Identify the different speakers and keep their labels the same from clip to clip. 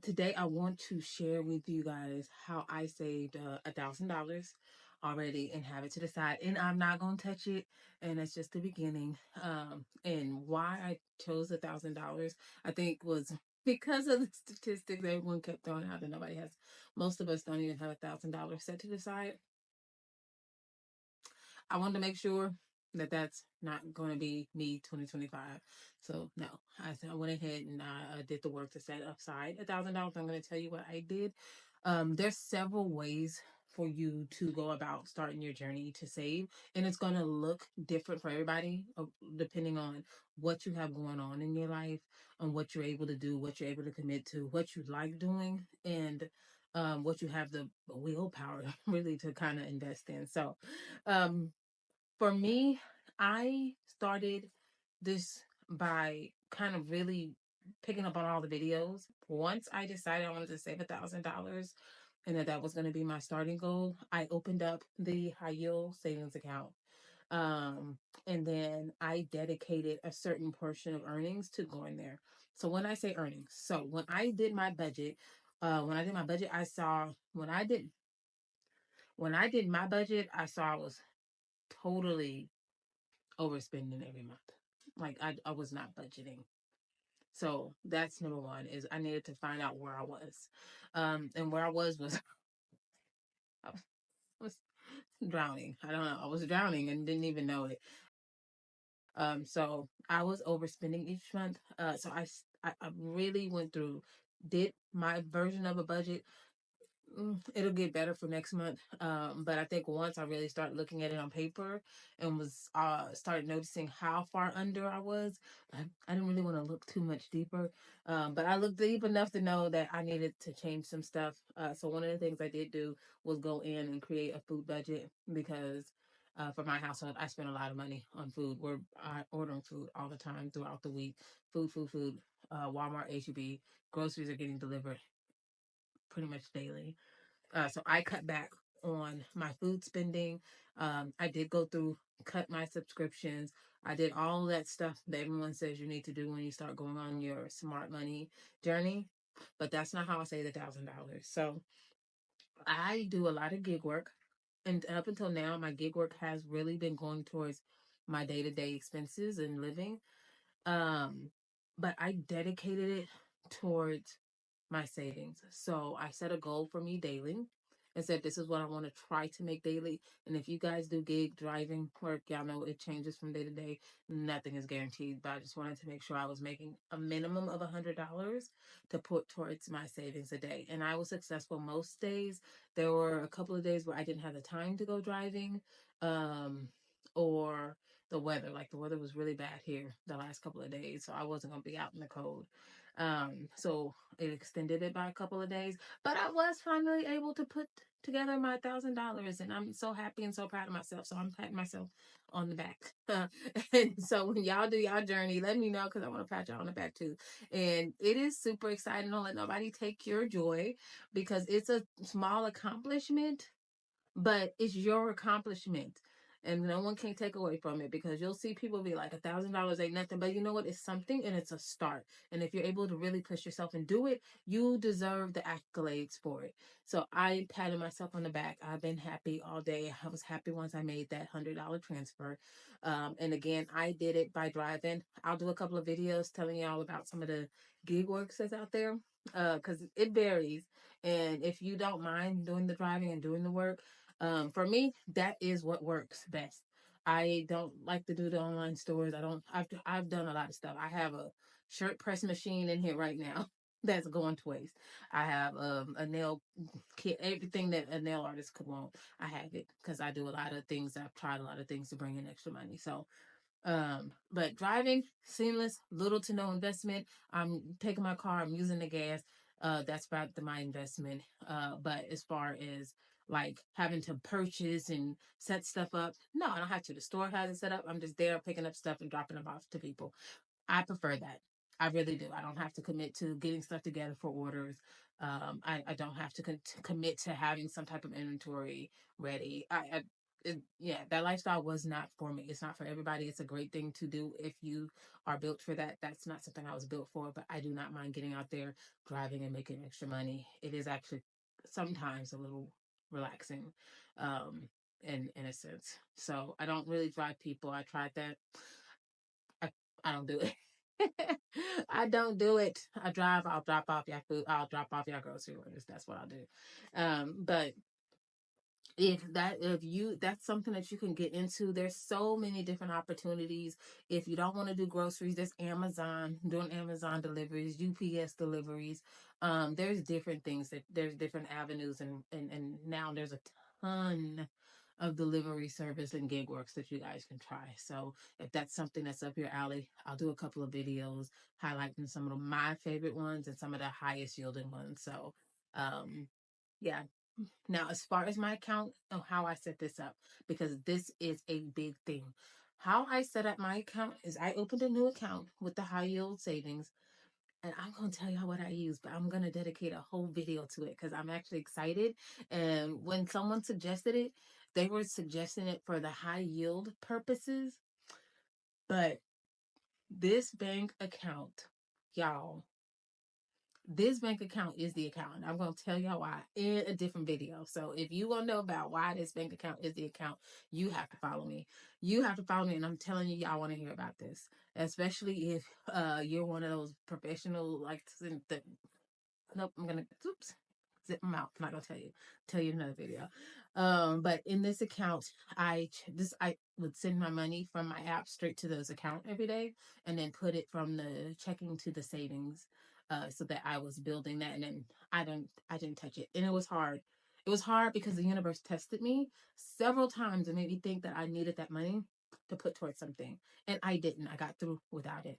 Speaker 1: Today I want to share with you guys how I saved $1,000 already and have it to the side, and I'm not gonna touch it. And it's just the beginning. And why I chose $1,000, I think, was because of the statistics everyone kept throwing out that nobody has. Most of us don't even have $1,000 set to the side. I wanted to make sure that that's not going to be me 2025. So no, I went ahead and I did the work to set aside $1,000. I'm going to tell you what I did. There's several ways for you to go about starting your journey to save, and it's going to look different for everybody depending on what you have going on in your life, and what you're able to do, what you're able to commit to, what you like doing, and what you have the willpower really to kind of invest in. So, um, for me, I started this by kind of really picking up on all the videos. Once I decided I wanted to save $1,000 and that was going to be my starting goal, I opened up the high yield savings account. Um, and then I dedicated a certain portion of earnings to going there. So when I say earnings, so when I did my budget, I saw when I did my budget, I saw I was totally overspending every month. Like I was not budgeting. So that's number one is I needed to find out where I was. And where I was I was drowning. I don't know. I was drowning and didn't even know it. So I was overspending each month. I really went through, did my version of a budget. It'll get better for next month. But I think once I really started looking at it on paper and was started noticing how far under I was, I didn't really want to look too much deeper. But I looked deep enough to know that I needed to change some stuff. So one of the things I did do was go in and create a food budget because for my household, I spend a lot of money on food. We're ordering food all the time throughout the week. Food. Walmart, HEB, groceries are getting delivered pretty much daily. So I cut back on my food spending. I did go through, cut my subscriptions. I did all that stuff that everyone says you need to do when you start going on your smart money journey. But that's not how I save $1,000. So I do a lot of gig work. And up until now, my gig work has really been going towards my day to day expenses and living. Um, but I dedicated it towards my savings. So I set a goal for me daily and said, this is what I want to try to make daily. And if you guys do gig driving work, y'all know it changes from day to day. Nothing is guaranteed, but I just wanted to make sure I was making a minimum of $100 to put towards my savings a day. And I was successful most days. There were a couple of days where I didn't have the time to go driving. Um, or the weather was really bad here the last couple of days, so I wasn't going to be out in the cold. So it extended it by a couple of days, but I was finally able to put together my $1,000, and I'm so happy and so proud of myself. So I'm patting myself on the back. And so when y'all do y'all journey, let me know because I want to pat y'all on the back too. And it is super exciting. Don't let nobody take your joy because it's a small accomplishment, but it's your accomplishment, and no one can take away from it because you'll see people be like $1,000 ain't nothing, but you know what, it's something and it's a start. And if you're able to really push yourself and do it, you deserve the accolades for it. So I patted myself on the back. I've been happy all day. I was happy once I made that $100 transfer. And again, I did it by driving. I'll do a couple of videos telling y'all about some of the gig works that's out there because it varies. And if you don't mind doing the driving and doing the work, for me, that is what works best. I don't like to do the online stores. I've done a lot of stuff. I have a shirt press machine in here right now that's going to waste. I have a nail kit, everything that a nail artist could want. I have it because I do a lot of things. I've tried a lot of things to bring in extra money. So but driving, seamless, little to no investment. I'm taking my car, I'm using the gas. That's about my investment. But as far as like having to purchase and set stuff up, no, I don't have to. The store has it set up. I'm just there picking up stuff and dropping them off to people. I prefer that. I really do. I don't have to commit to getting stuff together for orders. I don't have to commit to having some type of inventory ready. yeah, that lifestyle was not for me. It's not for everybody. It's a great thing to do if you are built for that. That's not something I was built for, but I do not mind getting out there, driving and making extra money. It is actually sometimes a little relaxing, um, in a sense. So I don't really drive people. I tried that. I, I don't do it. I don't do it. I drive. I'll drop off your food. I'll drop off your grocery orders. That's what I'll do. But if that's something that you can get into, there's so many different opportunities. If you don't want to do groceries, there's Amazon, doing Amazon deliveries, UPS deliveries. There's different things, that there's different avenues, and now there's a ton of delivery service and gig works that you guys can try. So if that's something that's up your alley, I'll do a couple of videos highlighting some of my favorite ones and some of the highest yielding ones. So um yeah. Now, as far as my account and how I set this up, because this is a big thing. How I set up my account is I opened a new account with the high yield savings, and I'm going to tell y'all what I use, but I'm going to dedicate a whole video to it because I'm actually excited. And when someone suggested it, they were suggesting it for the high yield purposes, but this bank account, y'all, this bank account is the account. I'm going to tell y'all why in a different video. So if you want to know about why this bank account is the account, you have to follow me. You have to follow me, and I'm telling you, y'all want to hear about this, especially if you're one of those professional, like the nope, I'm gonna oops, zip them out. I'm not gonna tell you another video. But in this account, I would send my money from my app straight to those account every day, and then put it from the checking to the savings, so that I was building that, and then I didn't touch it, and it was hard. It was hard because the universe tested me several times and made me think that I needed that money to put towards something, and I didn't. I got through without it.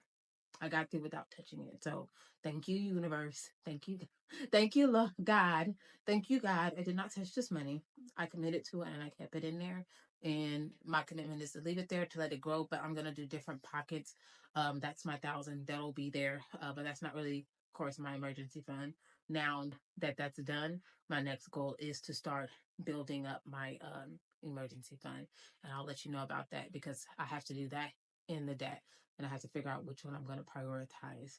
Speaker 1: I got through without touching it. So thank you, universe. Thank you. Thank you, God. Thank you, God. I did not touch this money. I committed to it and I kept it in there. And my commitment is to leave it there to let it grow. But I'm gonna do different pockets. That's my 1,000. That'll be there. But that's not really, of course, my emergency fund. Now that that's done, my next goal is to start building up my emergency fund, and I'll let you know about that because I have to do that in the debt, and I have to figure out which one I'm going to prioritize.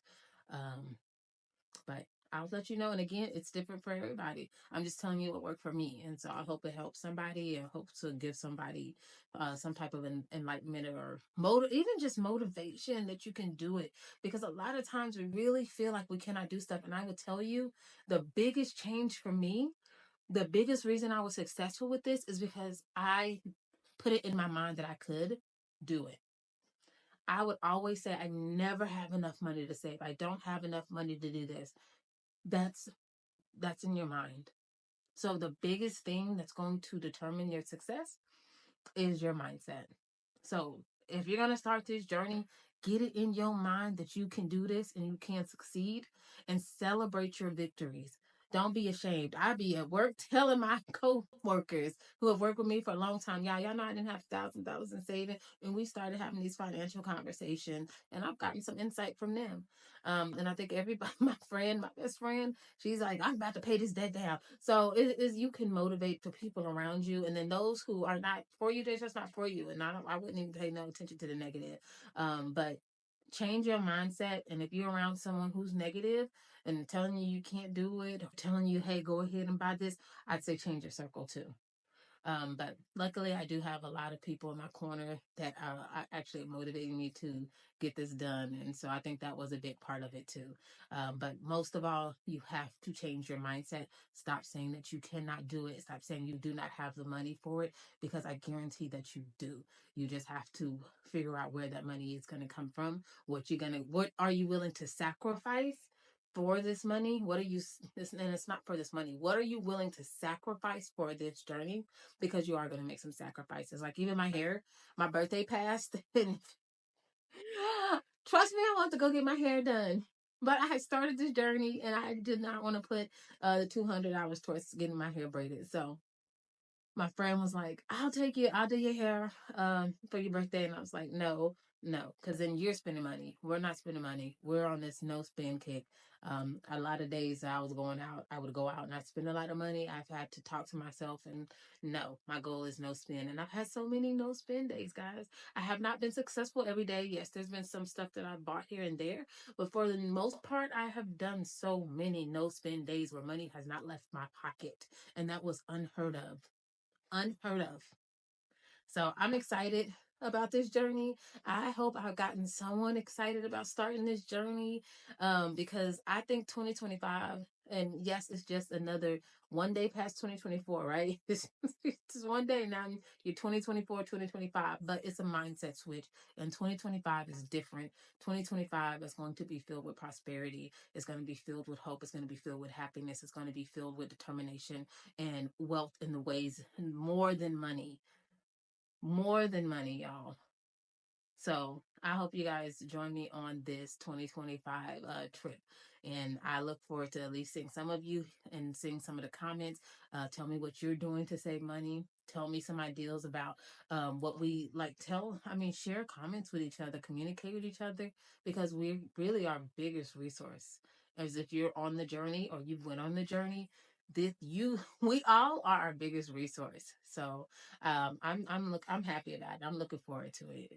Speaker 1: Um, but I'll let you know. And again, it's different for everybody. I'm just telling you what worked for me. And so I hope it helps somebody. I hope to give somebody some type of enlightenment or even just motivation that you can do it. Because a lot of times we really feel like we cannot do stuff. And I will tell you, the biggest change for me, the biggest reason I was successful with this is because I put it in my mind that I could do it. I would always say I never have enough money to save. I don't have enough money to do this. That's that's in your mind. So the biggest thing that's going to determine your success is your mindset. So if you're going to start this journey, get it in your mind that you can do this and you can succeed, and celebrate your victories. Don't be ashamed. I be at work telling my co-workers who have worked with me for a long time, y'all know I didn't have $1,000 in saving, and we started having these financial conversations, and I've gotten some insight from them. And I think everybody, my best friend, she's like, I'm about to pay this debt down. So it is, you can motivate the people around you, and then those who are not for you, they're just not for you. And I wouldn't even pay no attention to the negative. But change your mindset. And if you're around someone who's negative and telling you you can't do it, or telling you, hey, go ahead and buy this, I'd say change your circle too. But luckily, I do have a lot of people in my corner that are actually motivating me to get this done. And so I think that was a big part of it too. But most of all, you have to change your mindset. Stop saying that you cannot do it. Stop saying you do not have the money for it, because I guarantee that you do. You just have to figure out where that money is going to come from. What are you willing to sacrifice for this money? What are you, and it's not for this money. What are you willing to sacrifice for this journey? Because you are going to make some sacrifices. Like even my hair, my birthday passed, and trust me, I want to go get my hair done. But I had started this journey, and I did not want to put the $200 towards getting my hair braided. So my friend was like, I'll take you, I'll do your hair for your birthday. And I was like, no, because then you're spending money. We're not spending money. We're on this no spend kick. A lot of days I was going out, I would go out and I spend a lot of money. I've had to talk to myself and no, my goal is no spend. And I've had so many no spend days, guys. I have not been successful every day. Yes, there's been some stuff that I bought here and there, but for the most part, I have done so many no spend days where money has not left my pocket. And that was unheard of. Unheard of. So I'm excited about this journey. I hope I've gotten someone excited about starting this journey because I think 2025, and yes, it's just another one day past 2024, right? It's one day now, you're 2024, 2025, but it's a mindset switch. And 2025 is different. 2025 is going to be filled with prosperity. It's going to be filled with hope. It's going to be filled with happiness. It's going to be filled with determination and wealth in the ways more than money, more than money, y'all. So I hope you guys join me on this 2025 trip. And I look forward to at least seeing some of you and seeing some of the comments. Tell me what you're doing to save money. Tell me some ideas about what we like. Share comments with each other, communicate with each other, because we really our biggest resource. As if you're on the journey or you went on the journey, we all are our biggest resource. So I'm happy about it. I'm looking forward to it.